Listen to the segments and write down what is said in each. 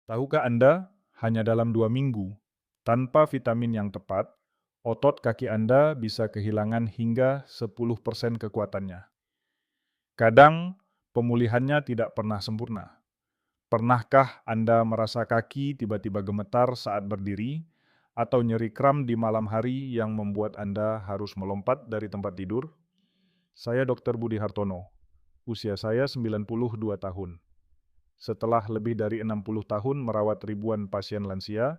Tahukah Anda, hanya dalam 2 minggu, tanpa vitamin yang tepat, otot kaki Anda bisa kehilangan hingga 10% kekuatannya. Kadang, pemulihannya tidak pernah sempurna. Pernahkah Anda merasa kaki tiba-tiba gemetar saat berdiri, atau nyeri kram di malam hari yang membuat Anda harus melompat dari tempat tidur? Saya Dr. Budi Hartono, usia saya 92 tahun. Setelah lebih dari 60 tahun merawat ribuan pasien lansia,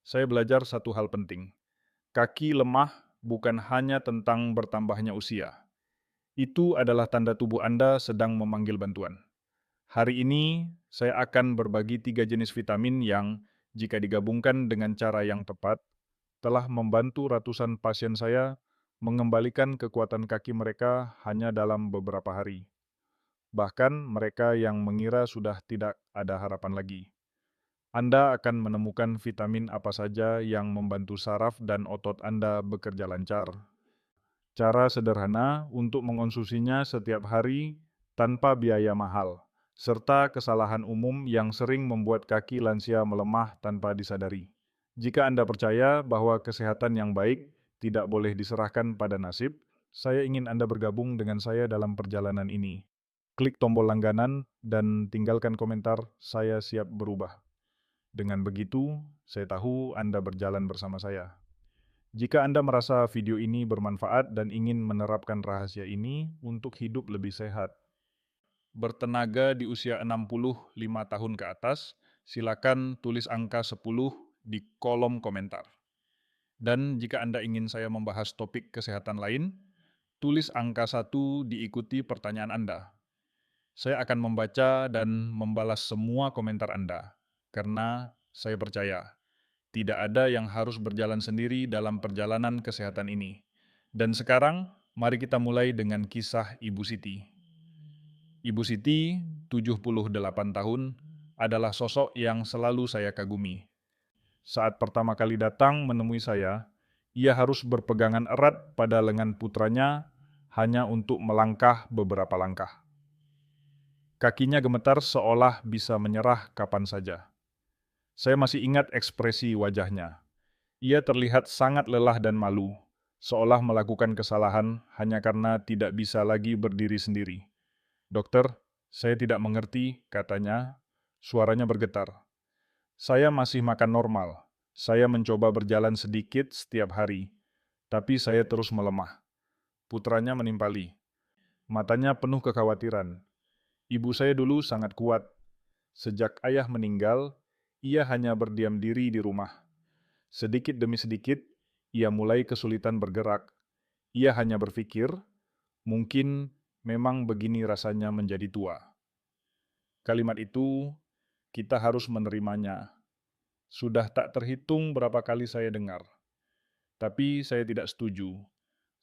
saya belajar satu hal penting. Kaki lemah bukan hanya tentang bertambahnya usia. Itu adalah tanda tubuh Anda sedang memanggil bantuan. Hari ini, saya akan berbagi 3 jenis vitamin yang, jika digabungkan dengan cara yang tepat, telah membantu ratusan pasien saya mengembalikan kekuatan kaki mereka hanya dalam beberapa hari. Bahkan mereka yang mengira sudah tidak ada harapan lagi. Anda akan menemukan vitamin apa saja yang membantu saraf dan otot Anda bekerja lancar. Cara sederhana untuk mengonsumsinya setiap hari tanpa biaya mahal, serta kesalahan umum yang sering membuat kaki lansia melemah tanpa disadari. Jika Anda percaya bahwa kesehatan yang baik tidak boleh diserahkan pada nasib, saya ingin Anda bergabung dengan saya dalam perjalanan ini. Klik tombol langganan dan tinggalkan komentar, saya siap berubah. Dengan begitu, saya tahu Anda berjalan bersama saya. Jika Anda merasa video ini bermanfaat dan ingin menerapkan rahasia ini untuk hidup lebih sehat, bertenaga di usia 65 tahun ke atas, silakan tulis angka 10 di kolom komentar. Dan jika Anda ingin saya membahas topik kesehatan lain, tulis angka 1 diikuti pertanyaan Anda. Saya akan membaca dan membalas semua komentar Anda, karena saya percaya tidak ada yang harus berjalan sendiri dalam perjalanan kesehatan ini. Dan sekarang, mari kita mulai dengan kisah Ibu Siti. Ibu Siti, 78 tahun, adalah sosok yang selalu saya kagumi. Saat pertama kali datang menemui saya, ia harus berpegangan erat pada lengan putranya hanya untuk melangkah beberapa langkah. Kakinya gemetar seolah bisa menyerah kapan saja. Saya masih ingat ekspresi wajahnya. Ia terlihat sangat lelah dan malu, seolah melakukan kesalahan hanya karena tidak bisa lagi berdiri sendiri. "Dokter, saya tidak mengerti," katanya, suaranya bergetar. "Saya masih makan normal. Saya mencoba berjalan sedikit setiap hari, tapi saya terus melemah." Putranya menimpali. Matanya penuh kekhawatiran. "Ibu saya dulu sangat kuat. Sejak ayah meninggal, ia hanya berdiam diri di rumah. Sedikit demi sedikit, ia mulai kesulitan bergerak. Ia hanya berpikir, mungkin memang begini rasanya menjadi tua." Kalimat itu, kita harus menerimanya. Sudah tak terhitung berapa kali saya dengar. Tapi saya tidak setuju.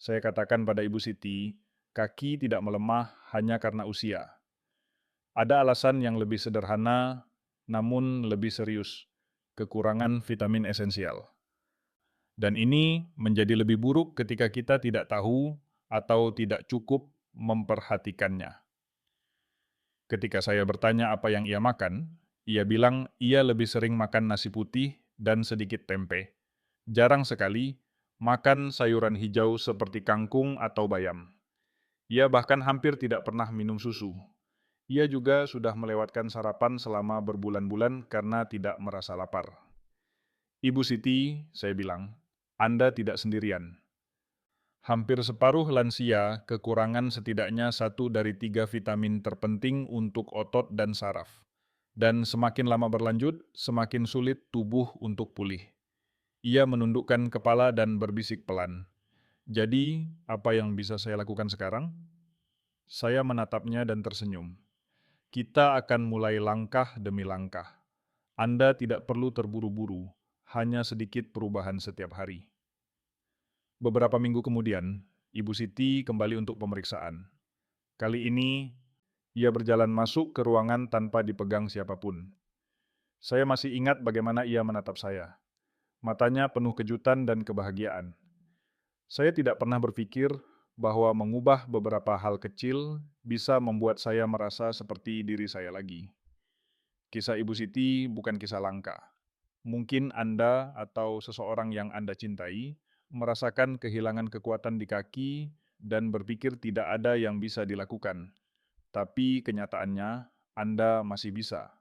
Saya katakan pada Ibu Siti, kaki tidak melemah hanya karena usia. Ada alasan yang lebih sederhana, namun lebih serius. Kekurangan vitamin esensial. Dan ini menjadi lebih buruk ketika kita tidak tahu atau tidak cukup memperhatikannya. Ketika saya bertanya apa yang ia makan, ia bilang ia lebih sering makan nasi putih dan sedikit tempe. Jarang sekali makan sayuran hijau seperti kangkung atau bayam. Ia bahkan hampir tidak pernah minum susu. Ia juga sudah melewatkan sarapan selama berbulan-bulan karena tidak merasa lapar. "Ibu Siti," saya bilang, "Anda tidak sendirian. Hampir separuh lansia kekurangan setidaknya 1 dari 3 vitamin terpenting untuk otot dan saraf. Dan semakin lama berlanjut, semakin sulit tubuh untuk pulih." Ia menundukkan kepala dan berbisik pelan. "Jadi, apa yang bisa saya lakukan sekarang?" Saya menatapnya dan tersenyum. "Kita akan mulai langkah demi langkah. Anda tidak perlu terburu-buru, hanya sedikit perubahan setiap hari." Beberapa minggu kemudian, Ibu Siti kembali untuk pemeriksaan. Kali ini, ia berjalan masuk ke ruangan tanpa dipegang siapapun. Saya masih ingat bagaimana ia menatap saya. Matanya penuh kejutan dan kebahagiaan. Saya tidak pernah berpikir bahwa mengubah beberapa hal kecil bisa membuat saya merasa seperti diri saya lagi. Kisah Ibu Siti bukan kisah langka. Mungkin Anda atau seseorang yang Anda cintai merasakan kehilangan kekuatan di kaki dan berpikir tidak ada yang bisa dilakukan. Tapi kenyataannya, Anda masih bisa.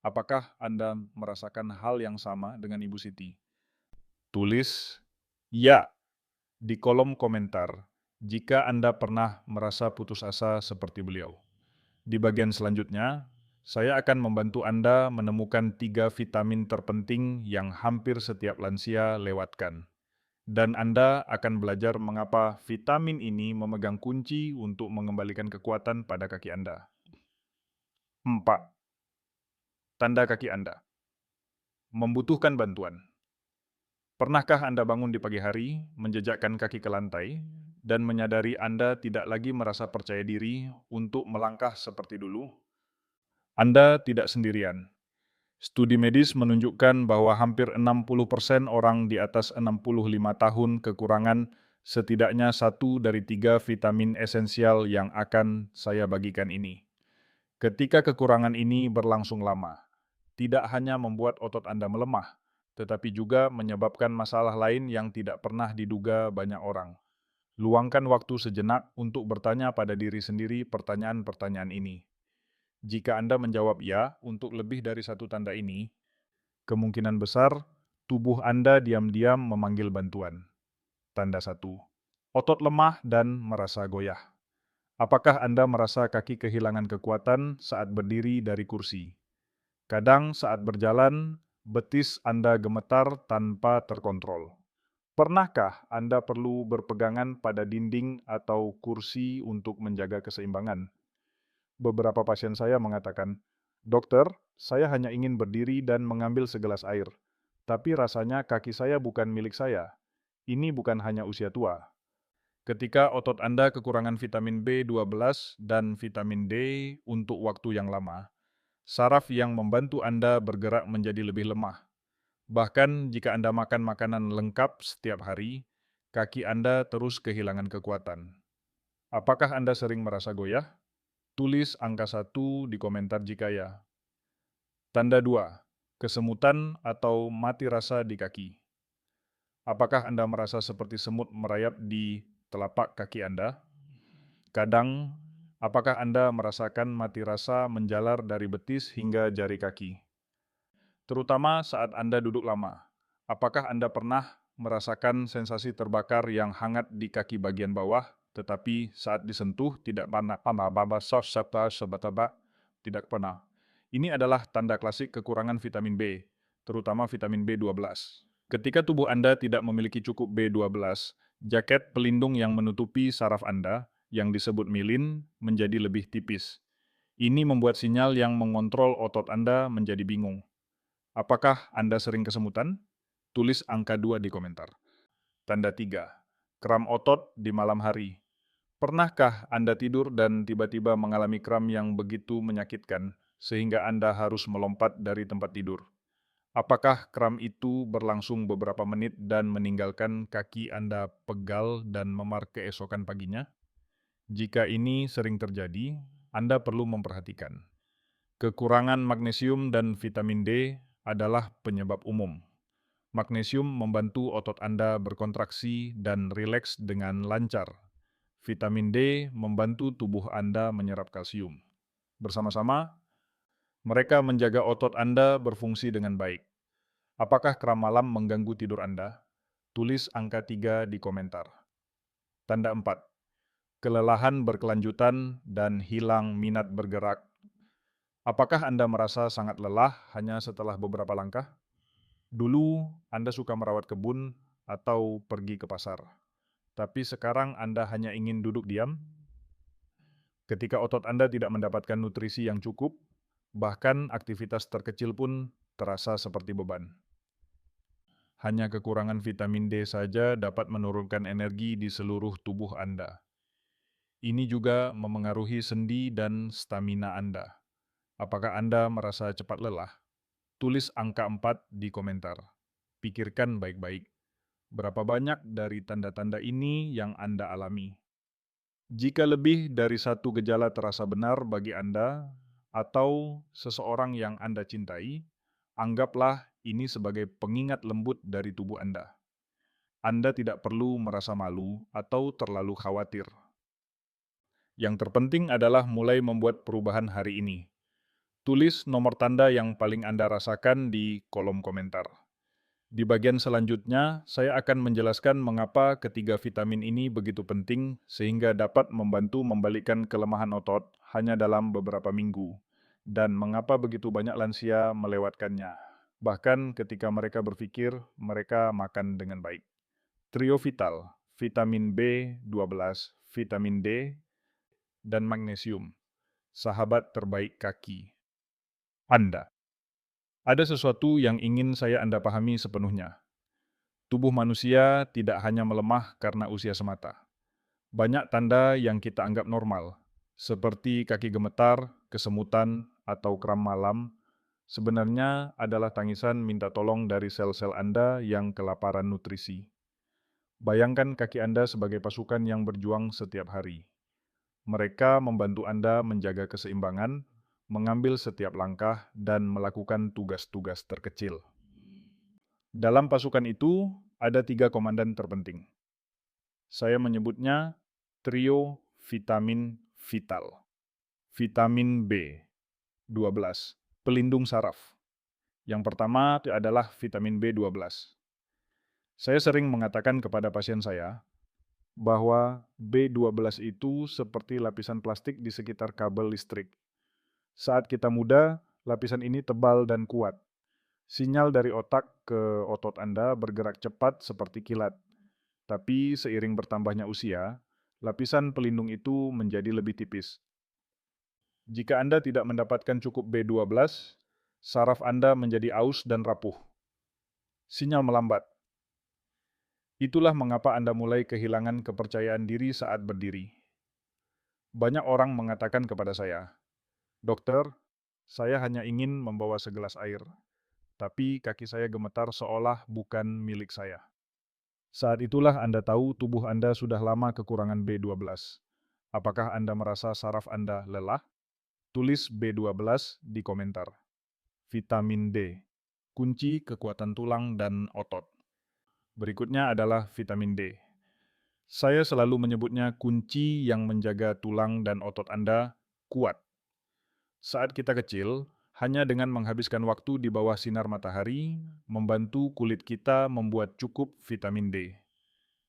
Apakah Anda merasakan hal yang sama dengan Ibu Siti? Tulis "ya" di kolom komentar jika Anda pernah merasa putus asa seperti beliau. Di bagian selanjutnya, saya akan membantu Anda menemukan 3 vitamin terpenting yang hampir setiap lansia lewatkan. Dan Anda akan belajar mengapa vitamin ini memegang kunci untuk mengembalikan kekuatan pada kaki Anda. 4. Tanda kaki Anda. Membutuhkan bantuan. Pernahkah Anda bangun di pagi hari, menjejakkan kaki ke lantai, dan menyadari Anda tidak lagi merasa percaya diri untuk melangkah seperti dulu? Anda tidak sendirian. Studi medis menunjukkan bahwa hampir 60% orang di atas 65 tahun kekurangan setidaknya 1 dari 3 vitamin esensial yang akan saya bagikan ini. Ketika kekurangan ini berlangsung lama, tidak hanya membuat otot Anda melemah, tetapi juga menyebabkan masalah lain yang tidak pernah diduga banyak orang. Luangkan waktu sejenak untuk bertanya pada diri sendiri pertanyaan-pertanyaan ini. Jika Anda menjawab ya untuk lebih dari satu tanda ini, kemungkinan besar tubuh Anda diam-diam memanggil bantuan. Tanda 1. Otot lemah dan merasa goyah. Apakah Anda merasa kaki kehilangan kekuatan saat berdiri dari kursi? Kadang saat berjalan, betis Anda gemetar tanpa terkontrol. Pernahkah Anda perlu berpegangan pada dinding atau kursi untuk menjaga keseimbangan? Beberapa pasien saya mengatakan, "Dokter, saya hanya ingin berdiri dan mengambil segelas air, tapi rasanya kaki saya bukan milik saya. Ini bukan hanya usia tua." Ketika otot Anda kekurangan vitamin B12 dan vitamin D untuk waktu yang lama, saraf yang membantu Anda bergerak menjadi lebih lemah. Bahkan jika Anda makan makanan lengkap setiap hari, kaki Anda terus kehilangan kekuatan. Apakah Anda sering merasa goyah? Tulis angka 1 di komentar jika ya. Tanda 2. Kesemutan atau mati rasa di kaki. Apakah Anda merasa seperti semut merayap di telapak kaki Anda? Kadang, apakah Anda merasakan mati rasa menjalar dari betis hingga jari kaki? Terutama saat Anda duduk lama. Apakah Anda pernah merasakan sensasi terbakar yang hangat di kaki bagian bawah, tetapi saat disentuh tidak tidak pernah. Ini adalah tanda klasik kekurangan vitamin B, terutama vitamin B12. Ketika tubuh Anda tidak memiliki cukup B12, jaket pelindung yang menutupi saraf Anda, yang disebut myelin, menjadi lebih tipis. Ini membuat sinyal yang mengontrol otot Anda menjadi bingung. Apakah Anda sering kesemutan? Tulis angka 2 di komentar. Tanda 3. Kram otot di malam hari. Pernahkah Anda tidur dan tiba-tiba mengalami kram yang begitu menyakitkan sehingga Anda harus melompat dari tempat tidur? Apakah kram itu berlangsung beberapa menit dan meninggalkan kaki Anda pegal dan memar keesokan paginya? Jika ini sering terjadi, Anda perlu memperhatikan. Kekurangan magnesium dan vitamin D adalah penyebab umum. Magnesium membantu otot Anda berkontraksi dan rileks dengan lancar. Vitamin D membantu tubuh Anda menyerap kalsium. Bersama-sama, mereka menjaga otot Anda berfungsi dengan baik. Apakah kram malam mengganggu tidur Anda? Tulis angka 3 di komentar. Tanda 4. Kelelahan berkelanjutan dan hilang minat bergerak. Apakah Anda merasa sangat lelah hanya setelah beberapa langkah? Dulu Anda suka merawat kebun atau pergi ke pasar, tapi sekarang Anda hanya ingin duduk diam? Ketika otot Anda tidak mendapatkan nutrisi yang cukup, bahkan aktivitas terkecil pun terasa seperti beban. Hanya kekurangan vitamin D saja dapat menurunkan energi di seluruh tubuh Anda. Ini juga memengaruhi sendi dan stamina Anda. Apakah Anda merasa cepat lelah? Tulis angka 4 di komentar. Pikirkan baik-baik. Berapa banyak dari tanda-tanda ini yang Anda alami? Jika lebih dari satu gejala terasa benar bagi Anda, atau seseorang yang Anda cintai, anggaplah ini sebagai pengingat lembut dari tubuh Anda. Anda tidak perlu merasa malu atau terlalu khawatir. Yang terpenting adalah mulai membuat perubahan hari ini. Tulis nomor tanda yang paling Anda rasakan di kolom komentar. Di bagian selanjutnya, saya akan menjelaskan mengapa ketiga vitamin ini begitu penting sehingga dapat membantu membalikkan kelemahan otot hanya dalam beberapa minggu, dan mengapa begitu banyak lansia melewatkannya. Bahkan ketika mereka berpikir mereka makan dengan baik. Trio Vital, vitamin B12, vitamin D, dan magnesium, sahabat terbaik kaki Anda. Ada sesuatu yang ingin Anda pahami sepenuhnya. Tubuh manusia tidak hanya melemah karena usia semata. Banyak tanda yang kita anggap normal, seperti kaki gemetar, kesemutan, atau kram malam, sebenarnya adalah tangisan minta tolong dari sel-sel Anda yang kelaparan nutrisi. Bayangkan kaki Anda sebagai pasukan yang berjuang setiap hari. Mereka membantu Anda menjaga keseimbangan, mengambil setiap langkah, dan melakukan tugas-tugas terkecil. Dalam pasukan itu, ada 3 komandan terpenting. Saya menyebutnya trio vitamin vital. Vitamin B12, pelindung saraf. Yang pertama adalah vitamin B12. Saya sering mengatakan kepada pasien saya bahwa B12 itu seperti lapisan plastik di sekitar kabel listrik. Saat kita muda, lapisan ini tebal dan kuat. Sinyal dari otak ke otot Anda bergerak cepat seperti kilat. Tapi seiring bertambahnya usia, lapisan pelindung itu menjadi lebih tipis. Jika Anda tidak mendapatkan cukup B12, saraf Anda menjadi aus dan rapuh. Sinyal melambat. Itulah mengapa Anda mulai kehilangan kepercayaan diri saat berdiri. Banyak orang mengatakan kepada saya, "Dokter, saya hanya ingin membawa segelas air, tapi kaki saya gemetar seolah bukan milik saya." Saat itulah Anda tahu tubuh Anda sudah lama kekurangan B12. Apakah Anda merasa saraf Anda lelah? Tulis B12 di komentar. Vitamin D, kunci kekuatan tulang dan otot. Berikutnya adalah vitamin D. Saya selalu menyebutnya kunci yang menjaga tulang dan otot Anda kuat. Saat kita kecil, hanya dengan menghabiskan waktu di bawah sinar matahari, membantu kulit kita membuat cukup vitamin D.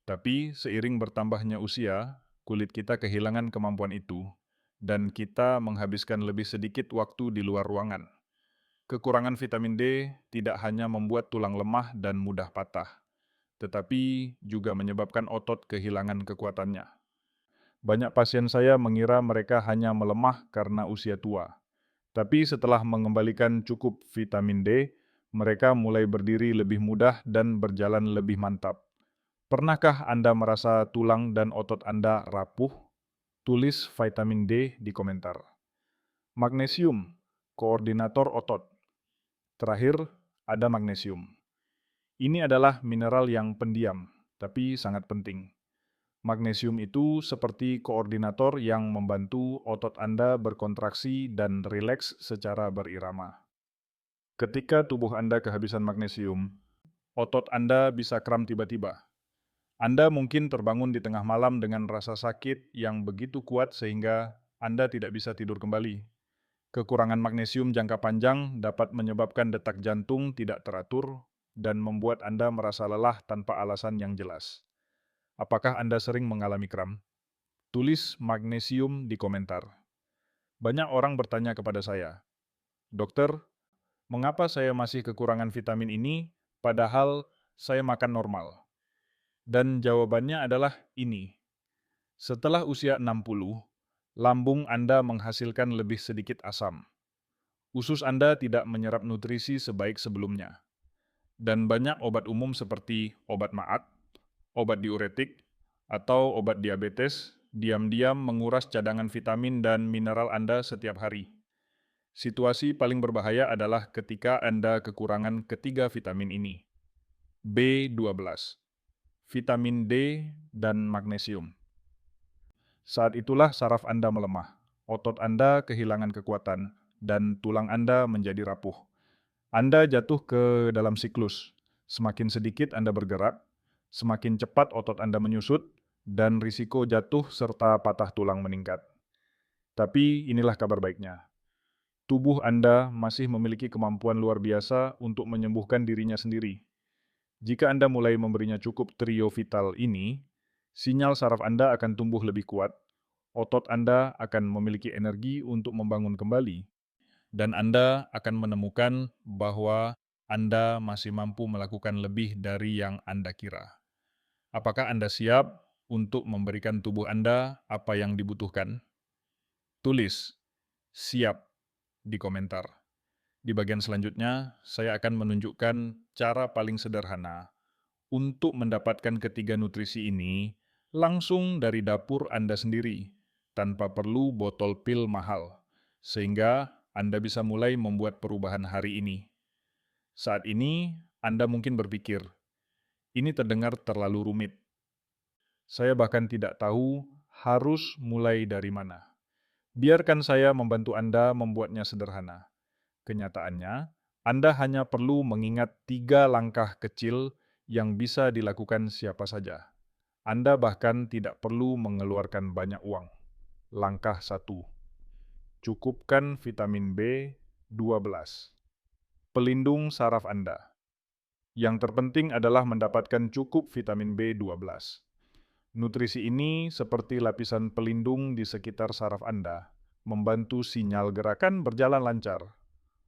Tapi seiring bertambahnya usia, kulit kita kehilangan kemampuan itu, dan kita menghabiskan lebih sedikit waktu di luar ruangan. Kekurangan vitamin D tidak hanya membuat tulang lemah dan mudah patah, tetapi juga menyebabkan otot kehilangan kekuatannya. Banyak pasien saya mengira mereka hanya melemah karena usia tua, tapi setelah mengembalikan cukup vitamin D, mereka mulai berdiri lebih mudah dan berjalan lebih mantap. Pernahkah Anda merasa tulang dan otot Anda rapuh? Tulis vitamin D di komentar. Magnesium, koordinator otot. Terakhir, ada magnesium. Ini adalah mineral yang pendiam, tapi sangat penting. Magnesium itu seperti koordinator yang membantu otot Anda berkontraksi dan rileks secara berirama. Ketika tubuh Anda kehabisan magnesium, otot Anda bisa kram tiba-tiba. Anda mungkin terbangun di tengah malam dengan rasa sakit yang begitu kuat sehingga Anda tidak bisa tidur kembali. Kekurangan magnesium jangka panjang dapat menyebabkan detak jantung tidak teratur dan membuat Anda merasa lelah tanpa alasan yang jelas. Apakah Anda sering mengalami kram? Tulis magnesium di komentar. Banyak orang bertanya kepada saya, "Dokter, mengapa saya masih kekurangan vitamin ini padahal saya makan normal?" Dan jawabannya adalah ini. Setelah usia 60, lambung Anda menghasilkan lebih sedikit asam. Usus Anda tidak menyerap nutrisi sebaik sebelumnya. Dan banyak obat umum seperti obat maag, obat diuretik, atau obat diabetes diam-diam menguras cadangan vitamin dan mineral Anda setiap hari. Situasi paling berbahaya adalah ketika Anda kekurangan ketiga vitamin ini. B12, vitamin D, dan magnesium. Saat itulah saraf Anda melemah, otot Anda kehilangan kekuatan, dan tulang Anda menjadi rapuh. Anda jatuh ke dalam siklus. Semakin sedikit Anda bergerak, semakin cepat otot Anda menyusut, dan risiko jatuh serta patah tulang meningkat. Tapi inilah kabar baiknya. Tubuh Anda masih memiliki kemampuan luar biasa untuk menyembuhkan dirinya sendiri. Jika Anda mulai memberinya cukup trio vital ini, sinyal saraf Anda akan tumbuh lebih kuat, otot Anda akan memiliki energi untuk membangun kembali, dan Anda akan menemukan bahwa Anda masih mampu melakukan lebih dari yang Anda kira. Apakah Anda siap untuk memberikan tubuh Anda apa yang dibutuhkan? Tulis "siap" di komentar. Di bagian selanjutnya, saya akan menunjukkan cara paling sederhana untuk mendapatkan ketiga nutrisi ini langsung dari dapur Anda sendiri, tanpa perlu botol pil mahal, sehingga Anda bisa mulai membuat perubahan hari ini. Saat ini, Anda mungkin berpikir, ini terdengar terlalu rumit. Saya bahkan tidak tahu harus mulai dari mana. Biarkan saya membantu Anda membuatnya sederhana. Kenyataannya, Anda hanya perlu mengingat 3 langkah kecil yang bisa dilakukan siapa saja. Anda bahkan tidak perlu mengeluarkan banyak uang. Langkah 1. Cukupkan vitamin B12. Pelindung saraf Anda. Yang terpenting adalah mendapatkan cukup vitamin B12. Nutrisi ini seperti lapisan pelindung di sekitar saraf Anda, membantu sinyal gerakan berjalan lancar.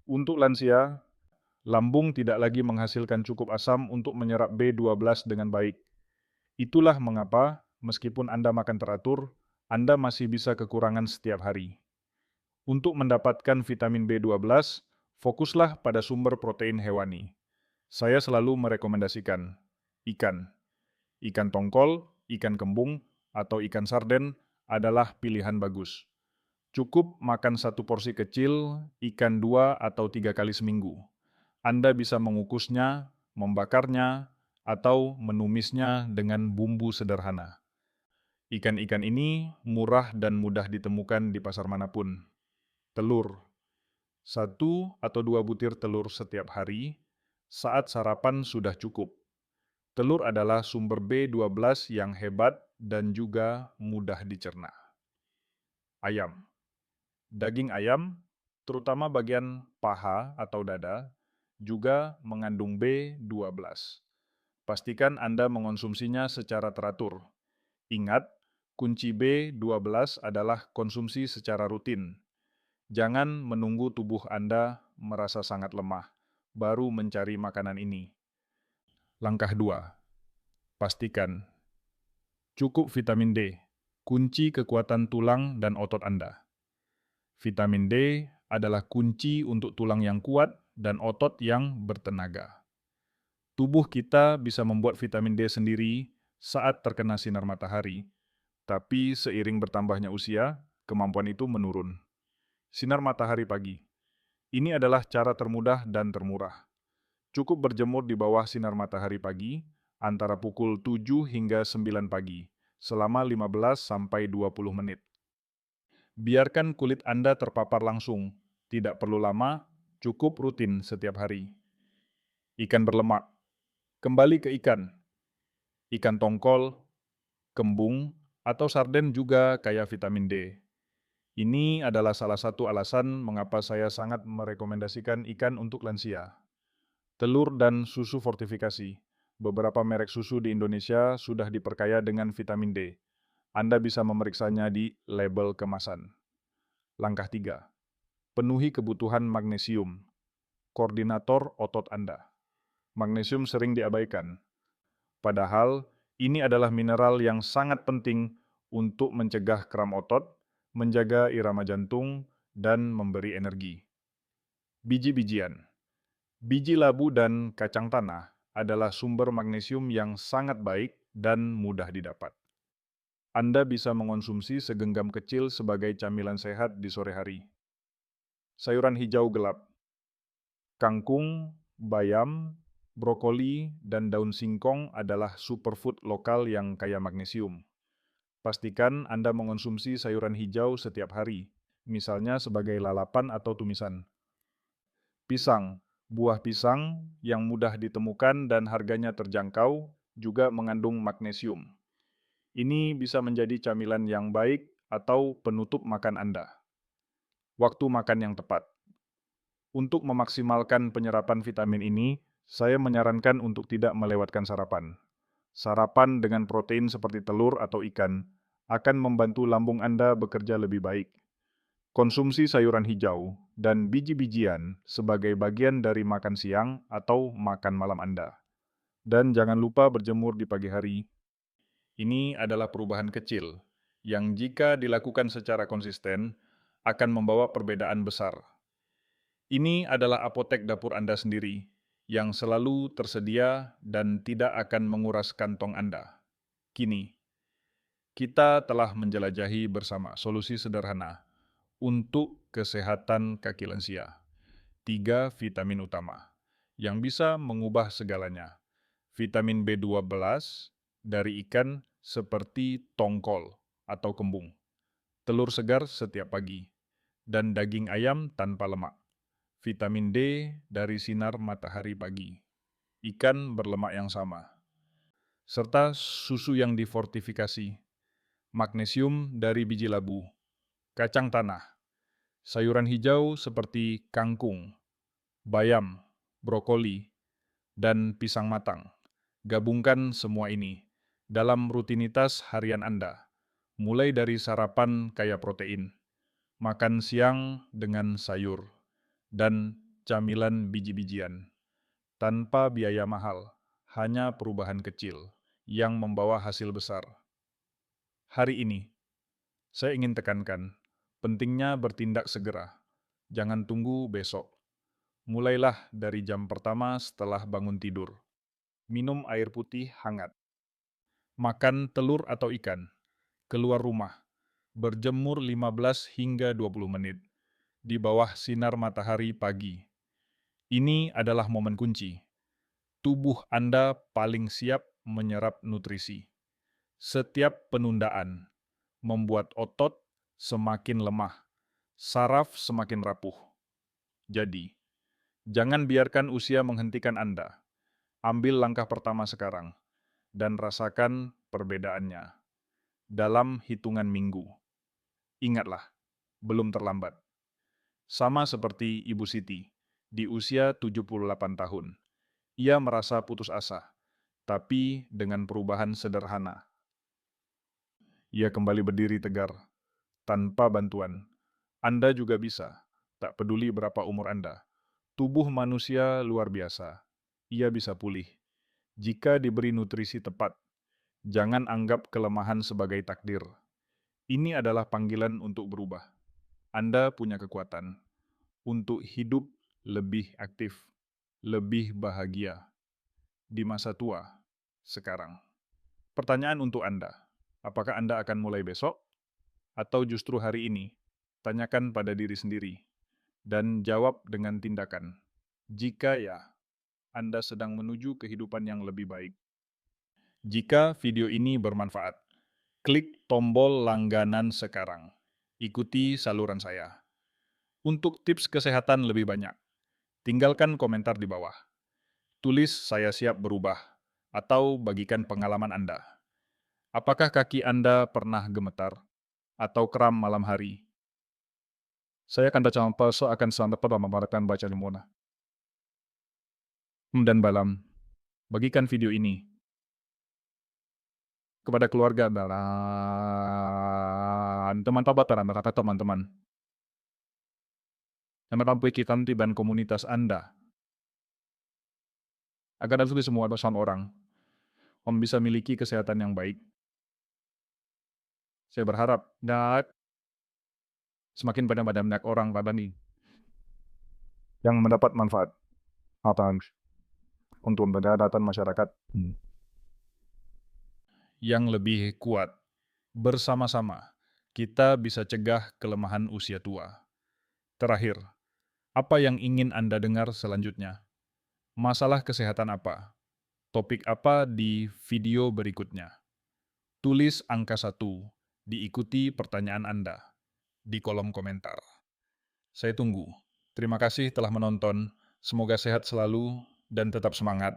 Untuk lansia, lambung tidak lagi menghasilkan cukup asam untuk menyerap B12 dengan baik. Itulah mengapa, meskipun Anda makan teratur, Anda masih bisa kekurangan setiap hari. Untuk mendapatkan vitamin B12, fokuslah pada sumber protein hewani. Saya selalu merekomendasikan ikan. Ikan tongkol, ikan kembung, atau ikan sarden adalah pilihan bagus. Cukup makan satu porsi kecil ikan 2 atau 3 kali seminggu. Anda bisa mengukusnya, membakarnya, atau menumisnya dengan bumbu sederhana. Ikan-ikan ini murah dan mudah ditemukan di pasar manapun. Telur. 1 atau 2 butir telur setiap hari, saat sarapan sudah cukup. Telur adalah sumber B12 yang hebat dan juga mudah dicerna. Ayam. Daging ayam, terutama bagian paha atau dada, juga mengandung B12. Pastikan Anda mengonsumsinya secara teratur. Ingat, kunci B12 adalah konsumsi secara rutin. Jangan menunggu tubuh Anda merasa sangat lemah, baru mencari makanan ini. Langkah 2. Pastikan cukup vitamin D, kunci kekuatan tulang dan otot Anda. Vitamin D adalah kunci untuk tulang yang kuat dan otot yang bertenaga. Tubuh kita bisa membuat vitamin D sendiri saat terkena sinar matahari, tapi seiring bertambahnya usia, kemampuan itu menurun. Sinar matahari pagi. Ini adalah cara termudah dan termurah. Cukup berjemur di bawah sinar matahari pagi, antara pukul 7 hingga 9 pagi, selama 15-20 menit. Biarkan kulit Anda terpapar langsung, tidak perlu lama, cukup rutin setiap hari. Ikan berlemak. Kembali ke ikan. Ikan tongkol, kembung, atau sarden juga kaya vitamin D. Ini adalah salah satu alasan mengapa saya sangat merekomendasikan ikan untuk lansia. Telur dan susu fortifikasi. Beberapa merek susu di Indonesia sudah diperkaya dengan vitamin D. Anda bisa memeriksanya di label kemasan. Langkah 3. Penuhi kebutuhan magnesium. Koordinator otot Anda. Magnesium sering diabaikan. Padahal, ini adalah mineral yang sangat penting untuk mencegah kram otot, menjaga irama jantung, dan memberi energi. Biji-bijian. Biji labu dan kacang tanah adalah sumber magnesium yang sangat baik dan mudah didapat. Anda bisa mengonsumsi segenggam kecil sebagai camilan sehat di sore hari. Sayuran hijau gelap. Kangkung, bayam, brokoli, dan daun singkong adalah superfood lokal yang kaya magnesium. Pastikan Anda mengonsumsi sayuran hijau setiap hari. misalnya sebagai lalapan atau tumisan. Pisang, buah pisang yang mudah ditemukan dan harganya terjangkau juga mengandung magnesium. Ini bisa menjadi camilan yang baik atau penutup makan Anda. Waktu makan yang tepat. Untuk memaksimalkan penyerapan vitamin ini, saya menyarankan untuk tidak melewatkan sarapan. Sarapan dengan protein seperti telur atau ikan akan membantu lambung Anda bekerja lebih baik. Konsumsi sayuran hijau dan biji-bijian sebagai bagian dari makan siang atau makan malam Anda. Dan jangan lupa berjemur di pagi hari. Ini adalah perubahan kecil yang jika dilakukan secara konsisten akan membawa perbedaan besar. Ini adalah apotek dapur Anda sendiri yang selalu tersedia dan tidak akan menguras kantong Anda. Kini, kita telah menjelajahi bersama solusi sederhana untuk kesehatan kaki lansia. 3 vitamin utama yang bisa mengubah segalanya. Vitamin B12 dari ikan seperti tongkol atau kembung, telur segar setiap pagi, dan daging ayam tanpa lemak. Vitamin D dari sinar matahari pagi, ikan berlemak yang sama, serta susu yang difortifikasi, magnesium dari biji labu, kacang tanah, sayuran hijau seperti kangkung, bayam, brokoli, dan pisang matang. Gabungkan semua ini dalam rutinitas harian Anda, mulai dari sarapan kaya protein, makan siang dengan sayur, dan camilan biji-bijian. Tanpa biaya mahal, hanya perubahan kecil yang membawa hasil besar. Hari ini, saya ingin tekankan, pentingnya bertindak segera. Jangan tunggu besok. Mulailah dari jam pertama setelah bangun tidur. Minum air putih hangat. Makan telur atau ikan. Keluar rumah. Berjemur 15 hingga 20 menit. Di bawah sinar matahari pagi. Ini adalah momen kunci. Tubuh Anda paling siap menyerap nutrisi. Setiap penundaan membuat otot semakin lemah, saraf semakin rapuh. Jadi, jangan biarkan usia menghentikan Anda. Ambil langkah pertama sekarang dan rasakan perbedaannya dalam hitungan minggu. Ingatlah, belum terlambat. Sama seperti Ibu Siti, di usia 78 tahun. Ia merasa putus asa, tapi dengan perubahan sederhana. Ia kembali berdiri tegar, tanpa bantuan. Anda juga bisa, tak peduli berapa umur Anda. Tubuh manusia luar biasa. Ia bisa pulih. Jika diberi nutrisi tepat, jangan anggap kelemahan sebagai takdir. Ini adalah panggilan untuk berubah. Anda punya kekuatan untuk hidup lebih aktif, lebih bahagia di masa tua sekarang. Pertanyaan untuk Anda, apakah Anda akan mulai besok atau justru hari ini? Tanyakan pada diri sendiri dan jawab dengan tindakan. Jika ya, Anda sedang menuju kehidupan yang lebih baik. Jika video ini bermanfaat, klik tombol langganan sekarang. Ikuti saluran saya. Untuk tips kesehatan lebih banyak, tinggalkan komentar di bawah. Tulis "Saya siap berubah" atau bagikan pengalaman Anda. Apakah kaki Anda pernah gemetar atau kram malam hari? Saya akan baca palsu akan sangat memaparkan baca limona. Dan Balam, bagikan video ini kepada keluarga dan teman-teman yang merampikan dan komunitas Anda agar dari semua dosa orang Om bisa miliki kesehatan yang baik. Saya berharap dan semakin banyak orang pada nih yang mendapat manfaat untuk pendapatan masyarakat yang lebih kuat. Bersama-sama, kita bisa cegah kelemahan usia tua. Terakhir, apa yang ingin Anda dengar selanjutnya? Masalah kesehatan apa? Topik apa di video berikutnya? Tulis angka 1, diikuti pertanyaan Anda. di kolom komentar. Saya tunggu. Terima kasih telah menonton. Semoga sehat selalu dan tetap semangat.